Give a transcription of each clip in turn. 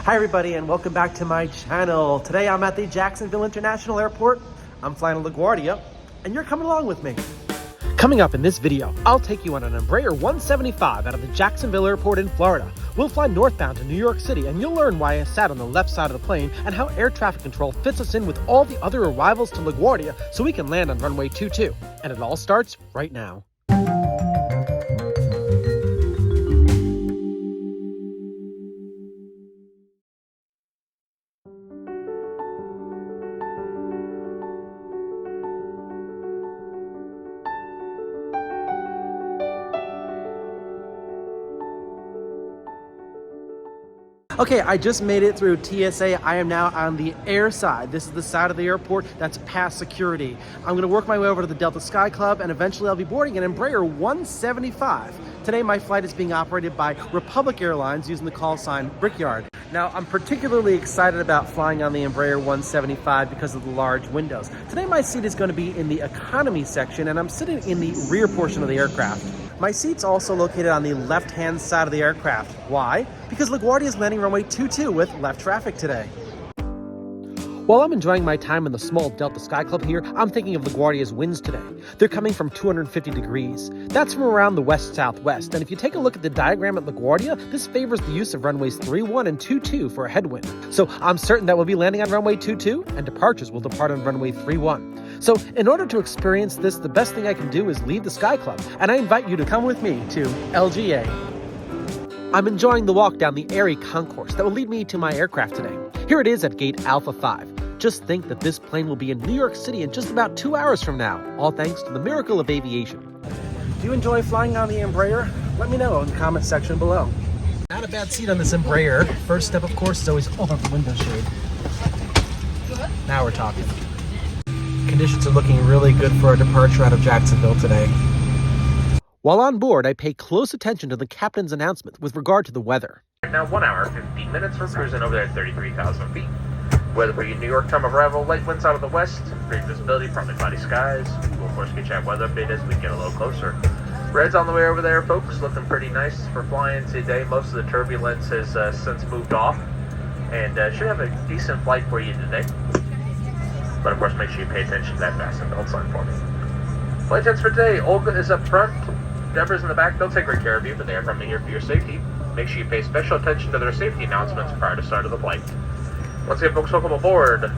Hi everybody and welcome back to my channel. Today I'm at the Jacksonville International Airport. I'm flying to LaGuardia and you're coming along with me. Coming up in this video, I'll take you on an Embraer 175 out of the Jacksonville Airport in Florida. We'll fly northbound to New York City and you'll learn why I sat on the left side of the plane and how air traffic control fits us in with all the other arrivals to LaGuardia so we can land on runway 22. And it all starts right now. Okay, I just made it through TSA. I am now on the air side. This is the side of the airport that's past security. I'm gonna work my way over to the Delta Sky Club and eventually I'll be boarding an Embraer 175. Today my flight is being operated by Republic Airlines using the call sign Brickyard. Now I'm particularly excited about flying on the Embraer 175 because of the large windows. Today my seat is gonna be in the economy section and I'm sitting in the rear portion of the aircraft. My seat's also located on the left-hand side of the aircraft. Why? Because LaGuardia is landing runway 22 with left traffic today. While I'm enjoying my time in the small Delta Sky Club here, I'm thinking of LaGuardia's winds today. They're coming from 250 degrees. That's from around the west-southwest, and if you take a look at the diagram at LaGuardia, this favors the use of runways 31 and 22 for a headwind. So I'm certain that we'll be landing on runway 22, and departures will depart on runway 31. So in order to experience this, the best thing I can do is leave the Sky Club, and I invite you to come with me to LGA. I'm enjoying the walk down the airy concourse that will lead me to my aircraft today. Here it is at gate Alpha 5. Just think that this plane will be in New York City in just about 2 hours from now, all thanks to the miracle of aviation. Do you enjoy flying on the Embraer? Let me know in the comment section below. Not a bad seat on this Embraer. First step, of course, is always open up the window shade. Now we're talking. Conditions are looking really good for our departure out of Jacksonville today. While on board, I pay close attention to the captain's announcement with regard to the weather. Now 1 hour, 15 minutes, we're cruising over there at 33,000 feet. Weather for you, New York, time of arrival, light winds out of the west, great visibility, partly cloudy skies. We'll of course get you a weather update as we get a little closer. Red's on the way over there, folks, looking pretty nice for flying today. Most of the turbulence has since moved off, and should have a decent flight for you today. But of course, make sure you pay attention to that fasten belt sign for me. Flight attendants for today, Olga is up front, Deborah's in the back. They'll take great care of you, but they are coming here for your safety. Make sure you pay special attention to their safety announcements prior to start of the flight. Once again, folks, welcome aboard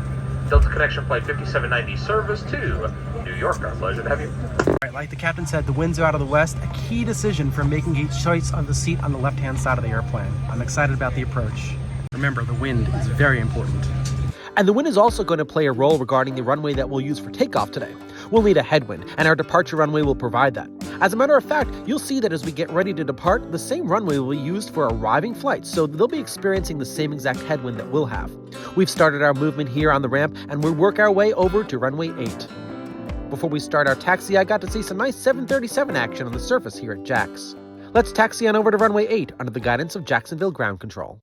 Delta Connection Flight 5790 service to New York. Our pleasure to have you. All right, like the captain said, the winds are out of the west. A key decision for making a choice on the seat on the left-hand side of the airplane. I'm excited about the approach. Remember, the wind is very important. And the wind is also going to play a role regarding the runway that we'll use for takeoff today. We'll need a headwind, and our departure runway will provide that. As a matter of fact, you'll see that as we get ready to depart, the same runway will be used for arriving flights, so they'll be experiencing the same exact headwind that we'll have. We've started our movement here on the ramp, and we'll work our way over to runway 8. Before we start our taxi, I got to see some nice 737 action on the surface here at JAX. Let's taxi on over to runway 8 under the guidance of Jacksonville Ground Control.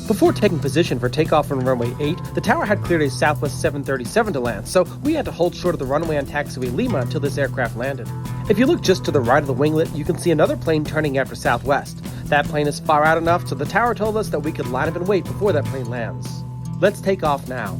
Before taking position for takeoff on runway 8, the tower had cleared a Southwest 737 to land, so we had to hold short of the runway on taxiway Lima until this aircraft landed. If you look just to the right of the winglet, you can see another plane turning after Southwest. That plane is far out enough, so the tower told us that we could line up and wait before that plane lands. Let's take off now.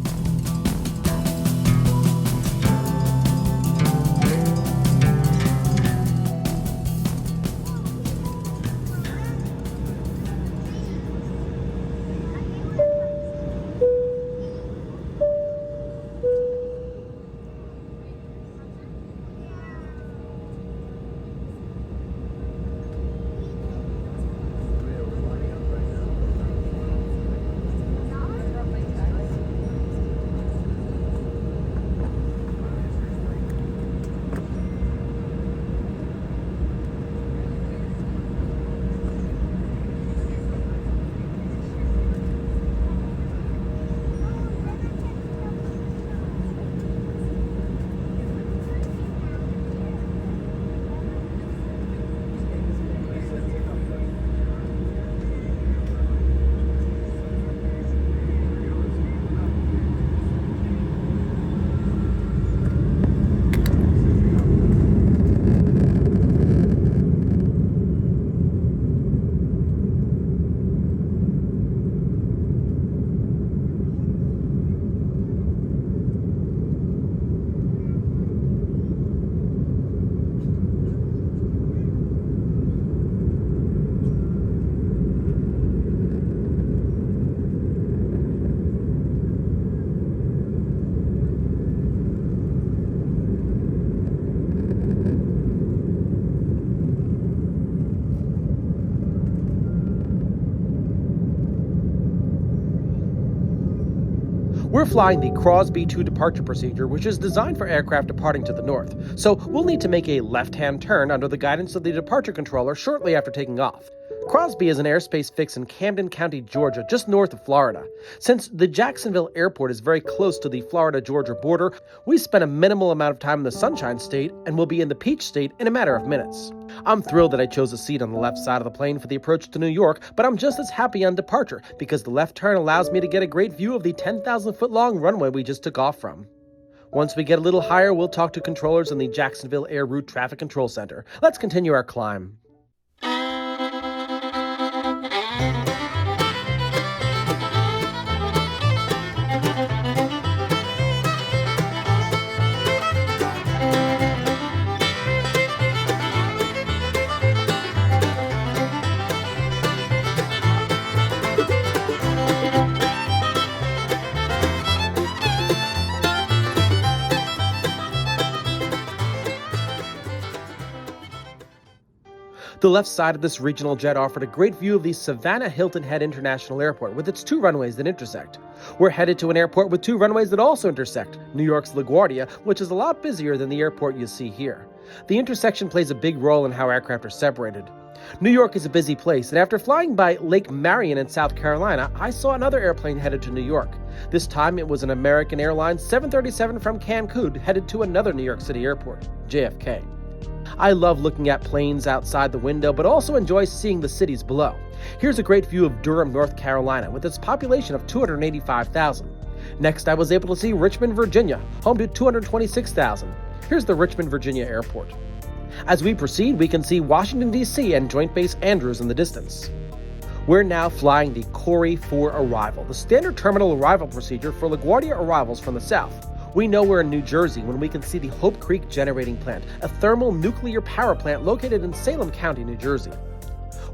We're flying the Crosby 2 departure procedure, which is designed for aircraft departing to the north, so we'll need to make a left-hand turn under the guidance of the departure controller shortly after taking off. Crosby is an airspace fix in Camden County, Georgia, just north of Florida. Since the Jacksonville Airport is very close to the Florida-Georgia border, we spent a minimal amount of time in the Sunshine State and will be in the Peach State in a matter of minutes. I'm thrilled that I chose a seat on the left side of the plane for the approach to New York, but I'm just as happy on departure because the left turn allows me to get a great view of the 10,000-foot-long runway we just took off from. Once we get a little higher, we'll talk to controllers in the Jacksonville Air Route Traffic Control Center. Let's continue our climb. The left side of this regional jet offered a great view of the Savannah Hilton Head International Airport with its 2 runways that intersect. We're headed to an airport with 2 runways that also intersect, New York's LaGuardia, which is a lot busier than the airport you see here. The intersection plays a big role in how aircraft are separated. New York is a busy place, and after flying by Lake Marion in South Carolina, I saw another airplane headed to New York. This time it was an American Airlines 737 from Cancun headed to another New York City airport, JFK. I love looking at planes outside the window, but also enjoy seeing the cities below. Here's a great view of Durham, North Carolina, with its population of 285,000. Next, I was able to see Richmond, Virginia, home to 226,000. Here's the Richmond, Virginia airport. As we proceed, we can see Washington, D.C. and Joint Base Andrews in the distance. We're now flying the Corey 4 arrival, the standard terminal arrival procedure for LaGuardia arrivals from the south. We know we're in New Jersey when we can see the Hope Creek Generating Plant, a thermal nuclear power plant located in Salem County, New Jersey.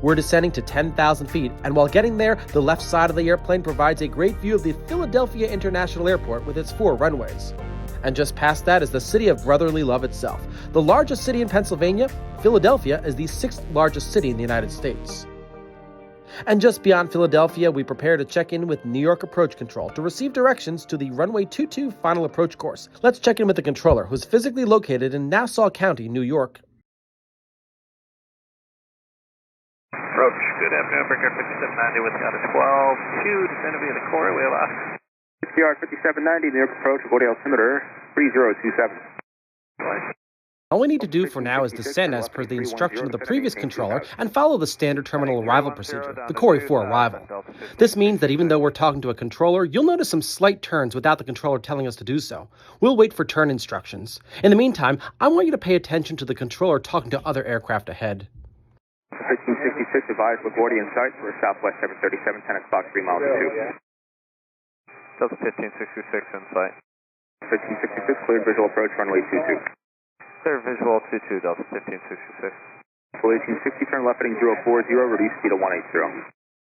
We're descending to 10,000 feet, and while getting there, the left side of the airplane provides a great view of the Philadelphia International Airport with its 4 runways. And just past that is the city of brotherly love itself. The largest city in Pennsylvania, Philadelphia is the 6th largest city in the United States. And just beyond Philadelphia, we prepare to check in with New York Approach Control to receive directions to the Runway 22 final approach course. Let's check in with the controller, who's physically located in Nassau County, New York. Approach, good afternoon, Breaker 5790 with count of 12, 2, descending via the Corey, we have a CR 5790, New York Approach, LaGuardia altimeter 3027. All we need to do for now is descend as per the instruction of the previous controller and follow the standard terminal arrival procedure, the Corey 4 arrival. This means that even though we're talking to a controller, you'll notice some slight turns without the controller telling us to do so. We'll wait for turn instructions. In the meantime, I want you to pay attention to the controller talking to other aircraft ahead. 1366, advised LaGuardia in sight for Southwest 737, 10 o'clock, 3 miles to 2. Delta 1566 in sight. 1366, cleared visual approach, runway 22. Clear visual 22, Delta 1566. Full 1860, turn left heading 040, reduce speed to 180.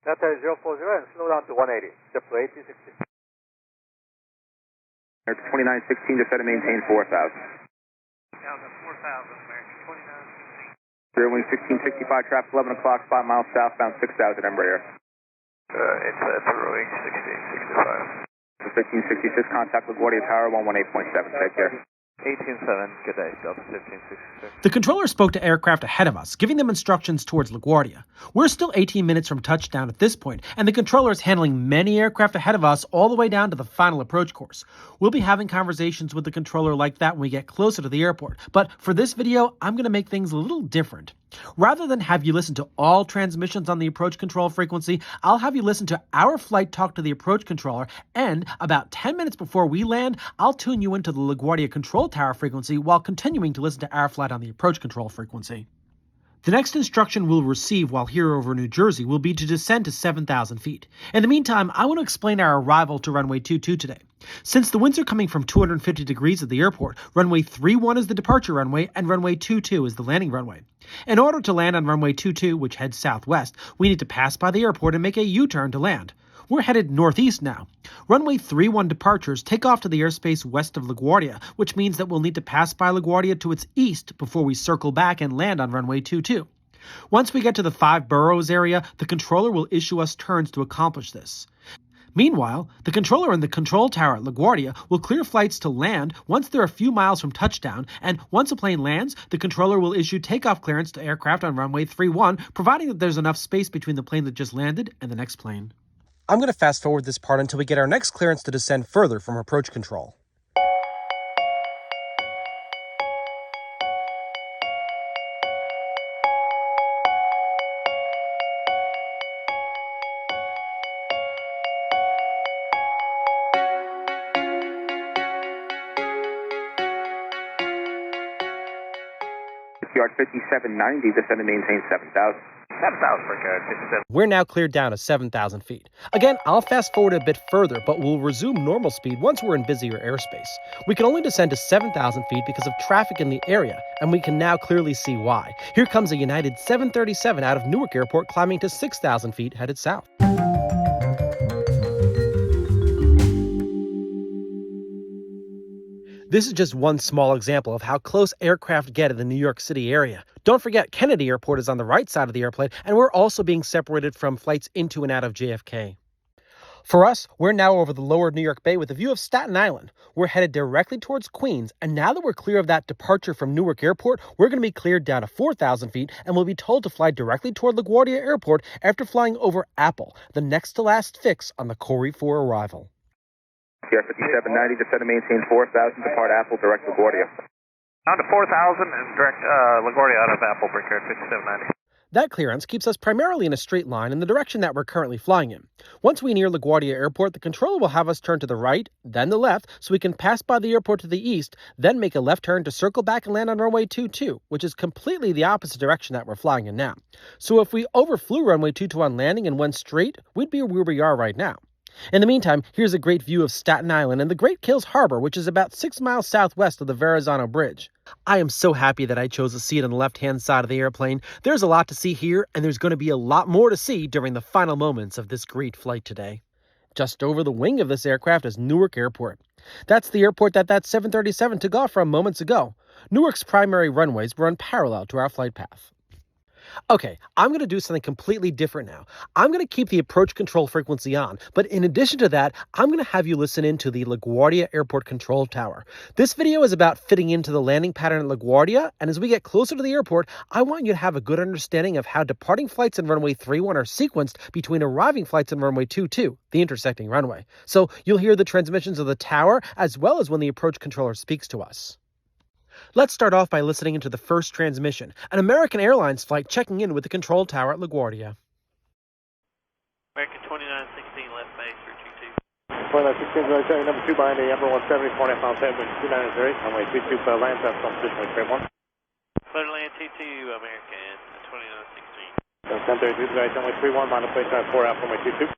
Delta 040 and slow down to 180. Step to 1860. American 2916, descend and maintain 4,000. Delta 4,000, American 2916. Rear wing 1665, traffic 11 o'clock, 5 miles southbound, 6,000 Embraer. Inside rear wing 1665. 1366, contact LaGuardia Tower 118.7, take care. 18.7, good day, Delta 1566. The controller spoke to aircraft ahead of us, giving them instructions towards LaGuardia. We're still 18 minutes from touchdown at this point, and the controller is handling many aircraft ahead of us all the way down to the final approach course. We'll be having conversations with the controller like that when we get closer to the airport, but for this video, I'm going to make things a little different. Rather than have you listen to all transmissions on the approach control frequency, I'll have you listen to our flight talk to the approach controller, and about 10 minutes before we land, I'll tune you into the LaGuardia control tower frequency while continuing to listen to our flight on the approach control frequency. The next instruction we'll receive while here over New Jersey will be to descend to 7,000 feet. In the meantime, I want to explain our arrival to runway 22 today. Since the winds are coming from 250 degrees at the airport, runway 31 is the departure runway and runway 22 is the landing runway. In order to land on runway 22, which heads southwest, we need to pass by the airport and make a U-turn to land. We're headed northeast now. Runway 31 departures take off to the airspace west of LaGuardia, which means that we'll need to pass by LaGuardia to its east before we circle back and land on runway 22. Once we get to the 5 boroughs area, the controller will issue us turns to accomplish this. Meanwhile, the controller in the control tower at LaGuardia will clear flights to land once they're a few miles from touchdown, and once a plane lands, the controller will issue takeoff clearance to aircraft on runway 31, providing that there's enough space between the plane that just landed and the next plane. I'm going to fast forward this part until we get our next clearance to descend further from approach control. Yard 5790, descend and maintain 7,000. 7,000 for yard 57. We're now cleared down to 7,000 feet. Again, I'll fast forward a bit further, but we'll resume normal speed once we're in busier airspace. We can only descend to 7,000 feet because of traffic in the area, and we can now clearly see why. Here comes a United 737 out of Newark Airport climbing to 6,000 feet headed south. This is just one small example of how close aircraft get in the New York City area. Don't forget, Kennedy Airport is on the right side of the airplane, and we're also being separated from flights into and out of JFK. For us, we're now over the lower New York Bay with a view of Staten Island. We're headed directly towards Queens, and now that we're clear of that departure from Newark Airport, we're going to be cleared down to 4,000 feet, and we'll be told to fly directly toward LaGuardia Airport after flying over Apple, the next to last fix on the Corey 4 arrival. Yard 5790, descend and maintain 4,000, depart Apple, direct LaGuardia. On to 4,000 and direct LaGuardia out of Apple, break yard 5790. That clearance keeps us primarily in a straight line in the direction that we're currently flying in. Once we near LaGuardia Airport, the controller will have us turn to the right, then the left, so we can pass by the airport to the east, then make a left turn to circle back and land on runway 22, which is completely the opposite direction that we're flying in now. So if we overflew runway 22 on landing and went straight, we'd be where we are right now. In the meantime, here's a great view of Staten Island and the Great Kills Harbor, which is about 6 miles southwest of the Verrazano Bridge. I am so happy that I chose to see it on the left-hand side of the airplane. There's a lot to see here, and there's going to be a lot more to see during the final moments of this great flight today. Just over the wing of this aircraft is Newark Airport. That's the airport that 737 took off from moments ago. Newark's primary runways run parallel to our flight path. Okay, I'm going to do something completely different now. I'm going to keep the approach control frequency on, but in addition to that, I'm going to have you listen in to the LaGuardia Airport Control Tower. This video is about fitting into the landing pattern at LaGuardia, and as we get closer to the airport, I want you to have a good understanding of how departing flights in runway 31 are sequenced between arriving flights in runway 22, the intersecting runway. So you'll hear the transmissions of the tower, as well as when the approach controller speaks to us. Let's start off by listening into the first transmission, an American Airlines flight checking in with the control tower at LaGuardia. American 2916 left base for 2916, 22. right there, number 2 behind the upper 170, 40 pound 7, 2908, runway 22, land south from position straight 1. Clear to land 22, American 2916. 1033, right, runway 31, line up place 4 out, runway 22.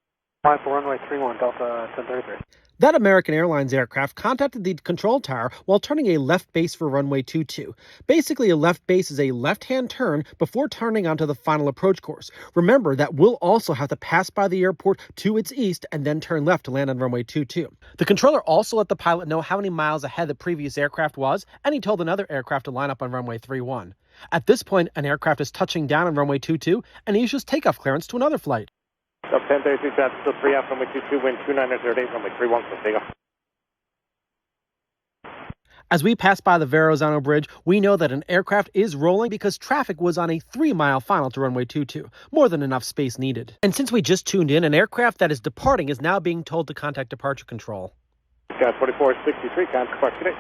Line for runway 31, Delta 1033. That American Airlines aircraft contacted the control tower while turning a left base for runway 22. Basically, a left base is a left-hand turn before turning onto the final approach course. Remember that we'll also have to pass by the airport to its east and then turn left to land on runway 22. The controller also let the pilot know how many miles ahead the previous aircraft was, and he told another aircraft to line up on runway 31. At this point, an aircraft is touching down on runway 22, and he issues takeoff clearance to another flight. Up 1033, traffic still 3 out, runway 22, wind 2908, runway 31, so take off. As we pass by the Verrazano Bridge, we know that an aircraft is rolling because traffic was on a 3-mile final to runway 22, more than enough space needed. And since we just tuned in, an aircraft that is departing is now being told to contact departure control. Got 4463, contact departure today.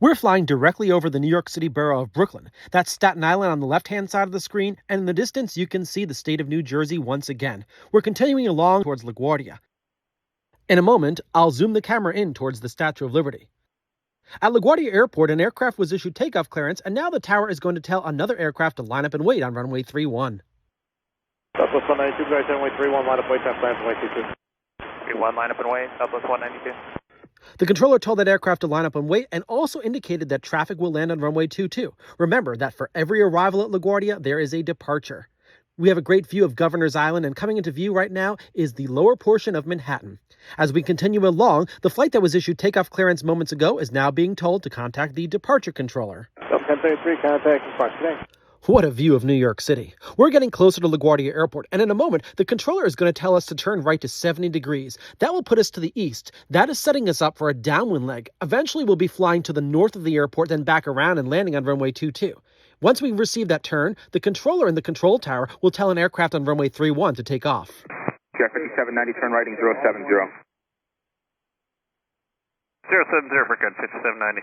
We're flying directly over the New York City borough of Brooklyn. That's Staten Island on the left-hand side of the screen, and in the distance you can see the state of New Jersey once again. We're continuing along towards LaGuardia. In a moment, I'll zoom the camera in towards the Statue of Liberty. At LaGuardia Airport, an aircraft was issued takeoff clearance, and now the tower is going to tell another aircraft to line up and wait on runway 31. Southwest 192, right, runway 31, line up, wait, time, plan, runway 22. 31, line up and wait, Southwest 192. The controller told that aircraft to line up and wait and also indicated that traffic will land on runway 22. Remember that for every arrival at LaGuardia, there is a departure. We have a great view of Governor's Island, and coming into view right now is the lower portion of Manhattan. As we continue along, the flight that was issued takeoff clearance moments ago is now being told to contact the departure controller. 1033, contact departure today. What a view of New York City. We're getting closer to LaGuardia Airport, and in a moment, the controller is going to tell us to turn right to 70 degrees. That will put us to the east. That is setting us up for a downwind leg. Eventually, we'll be flying to the north of the airport, then back around and landing on runway 22. Once we receive that turn, the controller in the control tower will tell an aircraft on runway 31 to take off. Jet 5790, turn righting 070. 070 for good, 5790.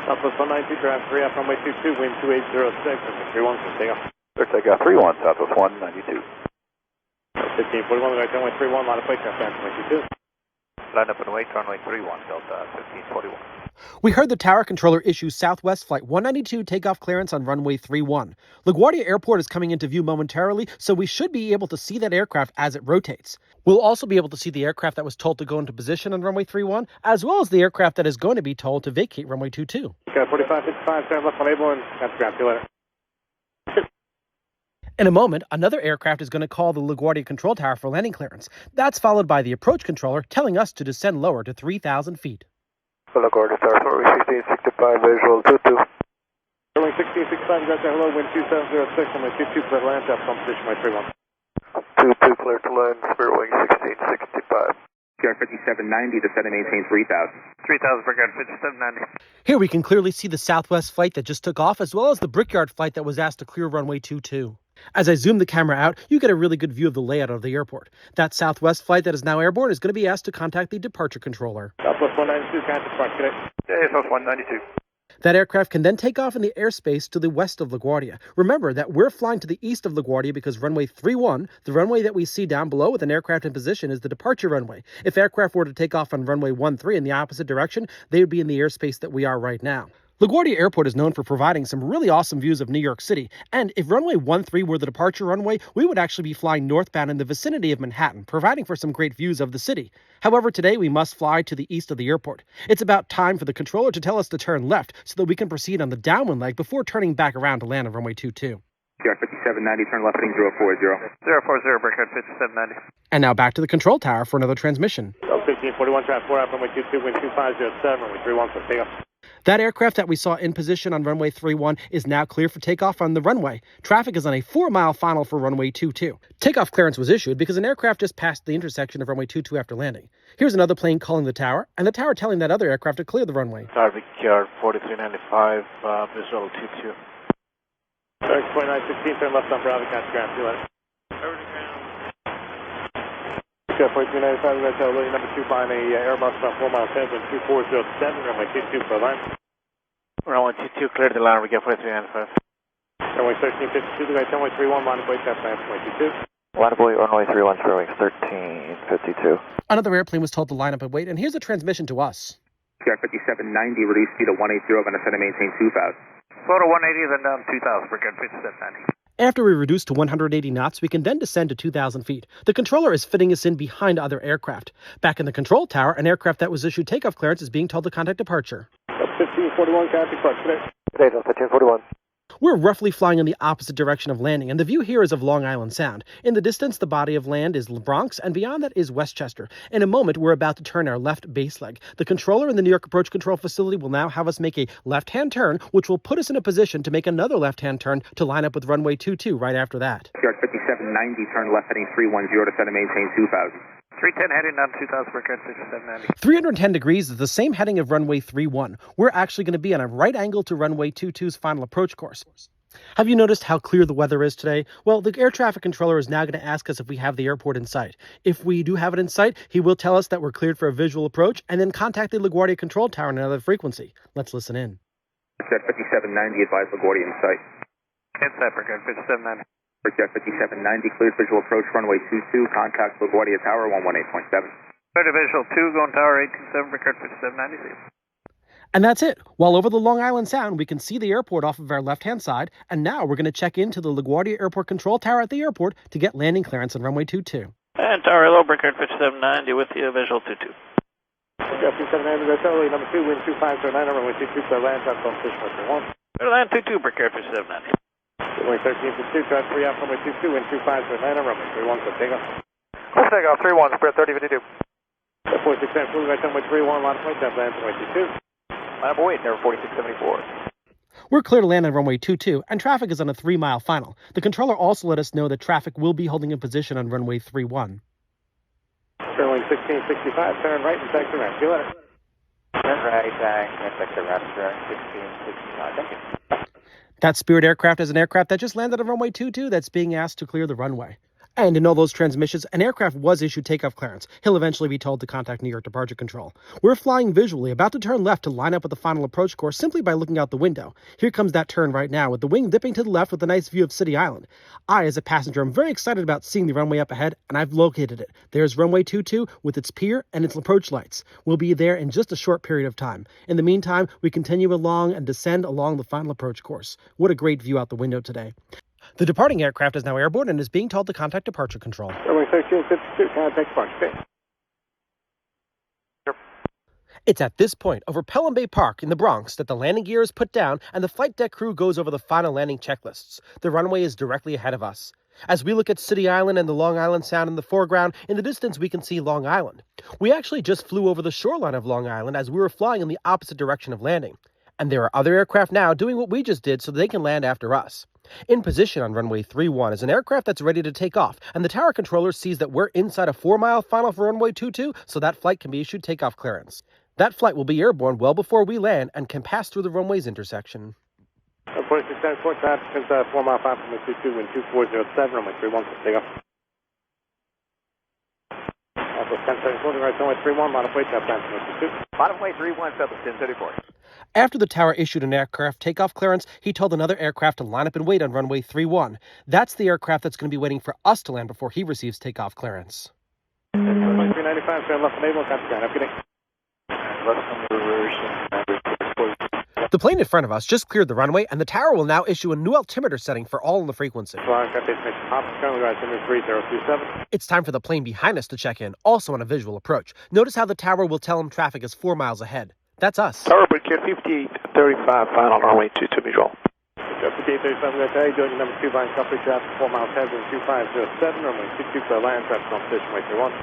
Southwest 192, drive 3 up runway 22, wind 2806, and 31 for takeoff. Clear takeoff 31, Southwest 192. 1541, right runway 31, line of flight, traffic runway 22. Line up and wait, runway 31, Delta 1541. We heard the tower controller issue Southwest Flight 192 takeoff clearance on runway 31. LaGuardia Airport is coming into view momentarily, so we should be able to see that aircraft as it rotates. We'll also be able to see the aircraft that was told to go into position on runway 31, as well as the aircraft that is going to be told to vacate runway 22. Okay, 4555, turn left on Able, and that's ground. See you later. In a moment, another aircraft is going to call the LaGuardia control tower for landing clearance. That's followed by the approach controller telling us to descend lower to 3,000 feet. LaGuardia Tower, runway 1665, visual 22. Runway 1665, got there, hello, wind 2706, runway 22, clear to land, traffic on position by 31. 22, clear to land, spirit wing 1665. Jet 5790, descend and maintain 3000. 3000 for good, 5790. Here we can clearly see the Southwest flight that just took off, as well as the Brickyard flight that was asked to clear runway 22. As I zoom the camera out, you get a really good view of the layout of the airport. That Southwest flight that is now airborne is going to be asked to contact the departure controller. Southwest 192, contact park today. Yeah, Southwest 192. That aircraft can then take off in the airspace to the west of LaGuardia. Remember that we're flying to the east of LaGuardia because runway 31, the runway that we see down below with an aircraft in position, is the departure runway. If aircraft were to take off on runway 13 in the opposite direction, they would be in the airspace that we are right now. LaGuardia Airport is known for providing some really awesome views of New York City, and if runway 13 were the departure runway, we would actually be flying northbound in the vicinity of Manhattan, providing for some great views of the city. However, today we must fly to the east of the airport. It's about time for the controller to tell us to turn left so that we can proceed on the downwind leg before turning back around to land on runway 22. Jet 5790, turn left heading 040. 040, breakout 5790. And now back to the control tower for another transmission. 1541, traffic 4 up runway 22, wind 2507, runway 31 for takeoff. That aircraft that we saw in position on runway 31 is now clear for takeoff on the runway. Traffic is on a 4-mile final for runway 22. Takeoff clearance was issued because an aircraft just passed the intersection of runway 22 after landing. Here's another plane calling the tower, and the tower telling that other aircraft to clear the runway. Target Yard 4395, visual 22. Target 2916, turn left on Bravo, contact ground. See you later. Over to ground. Okay, 4395, we're going to tell William number 2 flying a Airbus about 4 miles ahead, wind 2407, runway 22 for line. Runway 22, clear to land, we get 4395. Runway 1352, the guy, runway 31, line of way, traffic land, runway 22. Line of way, runway 31, spirit wing 1352. Another airplane was told to line up and wait, and here's a transmission to us. Jet 5790, reduce speed to 180, going to descend and maintain 2000. Slow to 180, then down 2000, for good, 5790. After we reduce to 180 knots, we can then descend to 2,000 feet. The controller is fitting us in behind other aircraft. Back in the control tower, an aircraft that was issued takeoff clearance is being told to contact departure. 1541, contact park today. Today, 1541. We're roughly flying in the opposite direction of landing, and the view here is of Long Island Sound. In the distance, the body of land is Bronx, and beyond that is Westchester. In a moment, we're about to turn our left base leg. The controller in the New York Approach Control Facility will now have us make a left-hand turn, which will put us in a position to make another left-hand turn to line up with runway 22 right after that. Jet 5790, turn left heading 310, descend and maintain 2000. 310 heading down 2000, for good, 6790. 310 degrees is the same heading of runway 31. We're actually going to be on a right angle to runway 22's final approach course. Have you noticed how clear the weather is today? Well, the air traffic controller is now going to ask us if we have the airport in sight. If we do have it in sight, he will tell us that we're cleared for a visual approach and then contact the LaGuardia control tower on another frequency. Let's listen in. Jet 5790, advise LaGuardia in sight. Inside, for good, 5790. For Jet 5790, cleared visual approach runway 22, contact LaGuardia Tower 118.7. Clear to visual 2, going tower 187, for good, 5790. And that's it. While over the Long Island Sound, we can see the airport off of our left-hand side, and now we're going to check into the LaGuardia Airport control tower at the airport to get landing clearance on runway 22. And tower hello, breakout 5790 with you, visual 22. Okay, 2790, that's William number 2, wind 2509, runway 22, clear land, traffic on position by 31. Clear land 22, breakout 5790. Runway 1352, drive 3 up, runway 22, wind 2509, runway 31 for takeoff. Let's take off 31, spirit 3052. 4694, right runway 31, line of way, traffic land, runway 22. Line of way, near 4674. We're clear to land on runway 22, and traffic is on a 3-mile final. The controller also let us know that traffic will be holding in position on runway 31. Runway 1665, turn right and taxi right. See you later. Turn right, taxi restaurant, 1665. Thank you. That Spirit aircraft is an aircraft that just landed on runway 22 that's being asked to clear the runway. And in all those transmissions, an aircraft was issued takeoff clearance. He'll eventually be told to contact New York Departure Control. We're flying visually, about to turn left to line up with the final approach course simply by looking out the window. Here comes that turn right now, with the wing dipping to the left with a nice view of City Island. I, as a passenger, am very excited about seeing the runway up ahead, and I've located it. There's runway 22 with its pier and its approach lights. We'll be there in just a short period of time. In the meantime, we continue along and descend along the final approach course. What a great view out the window today. The departing aircraft is now airborne and is being told to contact Departure Control. Runway 1352, contact departure. Okay. It's at this point, over Pelham Bay Park in the Bronx, that the landing gear is put down and the flight deck crew goes over the final landing checklists. The runway is directly ahead of us. As we look at City Island and the Long Island Sound in the foreground, in the distance we can see Long Island. We actually just flew over the shoreline of Long Island as we were flying in the opposite direction of landing. And there are other aircraft now doing what we just did so they can land after us. In position on runway 31 is an aircraft that's ready to take off, and the tower controller sees that we're inside a 4-mile final for runway 22, so that flight can be issued takeoff clearance. That flight will be airborne well before we land and can pass through the runway's intersection. 4674, traffic is 4-mile final from 22, wind 2407, runway 31, take off. Also 1074, right, runway 31, modify tap time from 22. Modify 31, Southwest 1034. After the tower issued an aircraft takeoff clearance, he told another aircraft to line up and wait on runway 31. That's the aircraft that's going to be waiting for us to land before he receives takeoff clearance. Runway 395, turn left enable, contact ground. Have a good day. The plane in front of us just cleared the runway, and the tower will now issue a new altimeter setting for all in the frequency. It's time for the plane behind us to check in, also on a visual approach. Notice how the tower will tell him traffic is 4 miles ahead. That's us. Tower, Brigade 5835, final runway 22 visual. 5835, good day. Joining number 2, line company traffic 4 miles ahead, wind 2507, runway 22 for land, traffic on position, runway 31.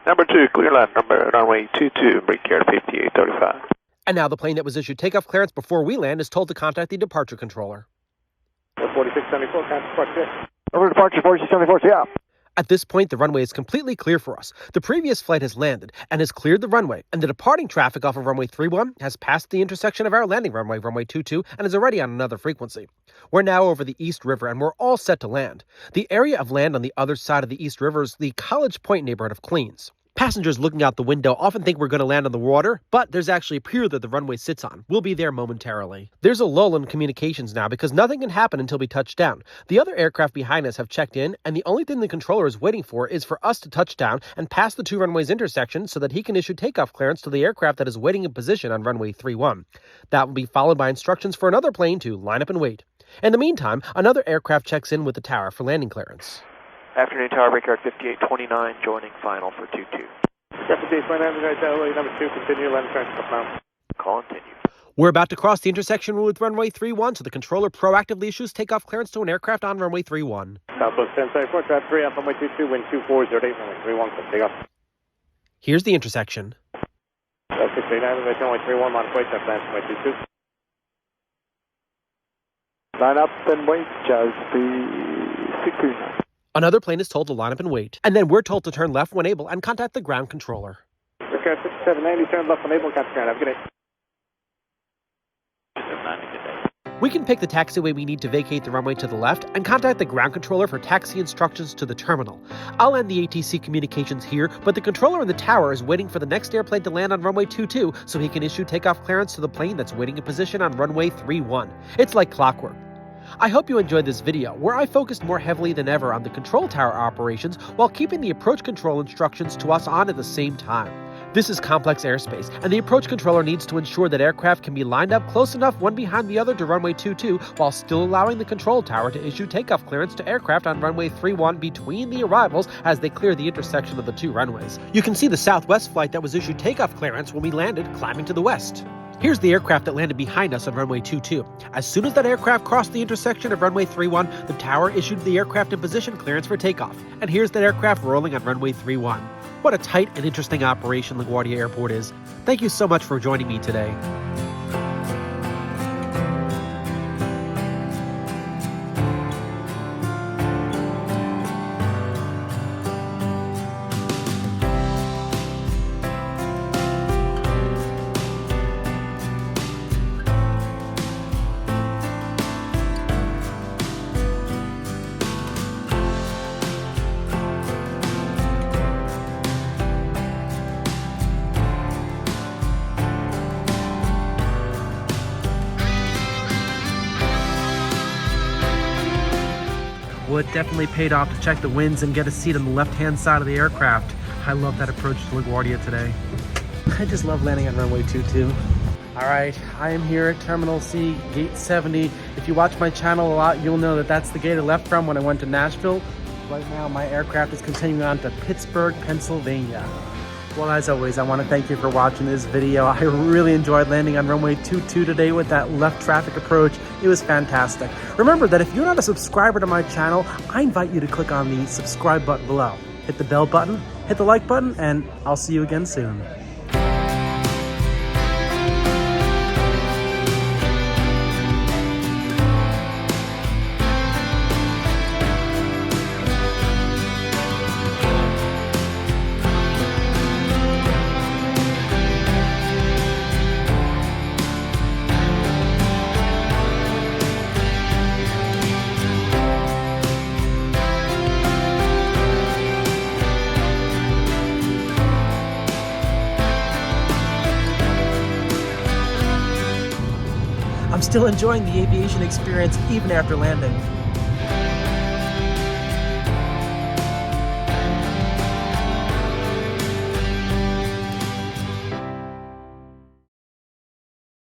Number 2, clear land, runway 22, Brigade 5835. And now the plane that was issued takeoff clearance before we land is told to contact the departure controller. 4674, contact departure. Over departure 4674, yeah. At this point, the runway is completely clear for us. The previous flight has landed and has cleared the runway, and the departing traffic off of runway 31 has passed the intersection of our landing runway, runway 22, and is already on another frequency. We're now over the East River, and we're all set to land. The area of land on the other side of the East River is the College Point neighborhood of Queens. Passengers looking out the window often think we're going to land on the water, but there's actually a pier that the runway sits on. We'll be there momentarily. There's a lull in communications now because nothing can happen until we touch down. The other aircraft behind us have checked in, and the only thing the controller is waiting for is for us to touch down and pass the two runways intersection so that he can issue takeoff clearance to the aircraft that is waiting in position on runway 31. That will be followed by instructions for another plane to line up and wait. In the meantime, another aircraft checks in with the tower for landing clearance. Afternoon Tower, Brickyard 5829, joining final for 22. Number 2, continue, land traffic now. Continue. We're about to cross the intersection with runway 31, so the controller proactively issues takeoff clearance to an aircraft on runway 31. Southwest 1074, traffic 3 up runway 22, wind 2408, runway 31, take off. Here's the intersection. 639, runway 31, modify tap time from runway 22. Line up and wait, just the 639. Another plane is told to line up and wait, and then we're told to turn left when able and contact the ground controller. Aircraft 6790, turn left when able, contact ground. Have a good day. We can pick the taxiway we need to vacate the runway to the left and contact the ground controller for taxi instructions to the terminal. I'll end the ATC communications here, but the controller in the tower is waiting for the next airplane to land on runway 22 so he can issue takeoff clearance to the plane that's waiting in position on runway 31. It's like clockwork. I hope you enjoyed this video, where I focused more heavily than ever on the control tower operations while keeping the approach control instructions to us on at the same time. This is complex airspace, and the approach controller needs to ensure that aircraft can be lined up close enough one behind the other to runway 22 while still allowing the control tower to issue takeoff clearance to aircraft on runway 31 between the arrivals as they clear the intersection of the two runways. You can see the Southwest flight that was issued takeoff clearance when we landed climbing to the west. Here's the aircraft that landed behind us on runway 22. As soon as that aircraft crossed the intersection of runway 31, the tower issued the aircraft in position clearance for takeoff. And here's that aircraft rolling on runway 31. What a tight and interesting operation LaGuardia Airport is. Thank you so much for joining me today. Well, it definitely paid off to check the winds and get a seat on the left-hand side of the aircraft. I love that approach to LaGuardia today. I just love landing on runway 22. All right, I am here at Terminal C, Gate 70. If you watch my channel a lot, you'll know that that's the gate I left from when I went to Nashville. Right now, my aircraft is continuing on to Pittsburgh, Pennsylvania. Well, as always, I want to thank you for watching this video. I really enjoyed landing on runway 22 today with that left traffic approach. It was fantastic. Remember that if you're not a subscriber to my channel, I invite you to click on the subscribe button below. Hit the bell button, hit the like button, and I'll see you again soon. I'm still enjoying the aviation experience even after landing.